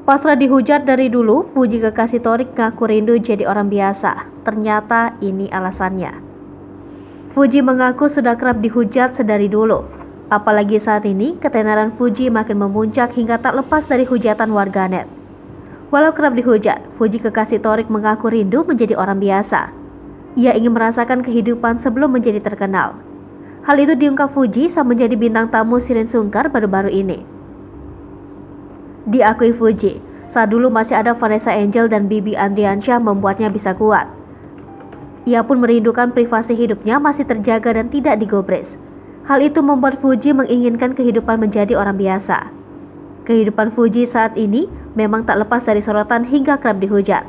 Pasrah dihujat dari dulu, Fuji kekasih Torik ngaku rindu jadi orang biasa. Ternyata ini alasannya. Fuji mengaku sudah kerap dihujat sedari dulu. Apalagi saat ini, ketenaran Fuji makin memuncak hingga tak lepas dari hujatan warganet. Walau kerap dihujat, Fuji kekasih Torik mengaku rindu menjadi orang biasa. Ia ingin merasakan kehidupan sebelum menjadi terkenal. Hal itu diungkap Fuji saat menjadi bintang tamu Shireen Sungkar baru-baru ini. Diakui Fuji, saat dulu masih ada Vanessa Angel dan Bibi Andriansyah membuatnya bisa kuat. Ia pun merindukan privasi hidupnya masih terjaga dan tidak digobres. Hal itu membuat Fuji menginginkan kehidupan menjadi orang biasa. Kehidupan Fuji saat ini memang tak lepas dari sorotan hingga kerap dihujat.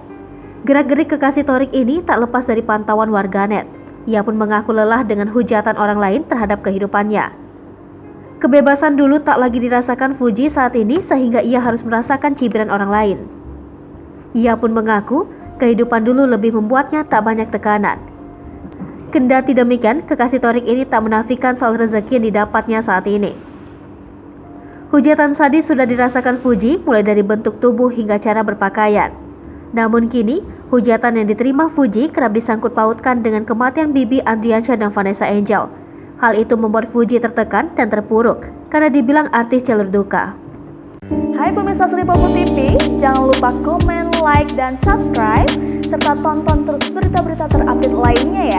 Gerak-gerik kekasih Torik ini tak lepas dari pantauan warganet. Ia pun mengaku lelah dengan hujatan orang lain terhadap kehidupannya. Kebebasan dulu tak lagi dirasakan Fuji saat ini sehingga ia harus merasakan cibiran orang lain. Ia pun mengaku kehidupan dulu lebih membuatnya tak banyak tekanan. Kendati demikian, kekasih Torik ini tak menafikan soal rezeki yang didapatnya saat ini. Hujatan sadis sudah dirasakan Fuji mulai dari bentuk tubuh hingga cara berpakaian. Namun kini, hujatan yang diterima Fuji kerap disangkut pautkan dengan kematian Bibi Andriansyah dan Vanessa Angel. Hal itu membuat Fuji tertekan dan terpuruk karena dibilang artis jalur duka. Hai pemirsa Sri Popo TV, jangan lupa komen, like, dan subscribe, serta tonton terus berita-berita terupdate lainnya ya.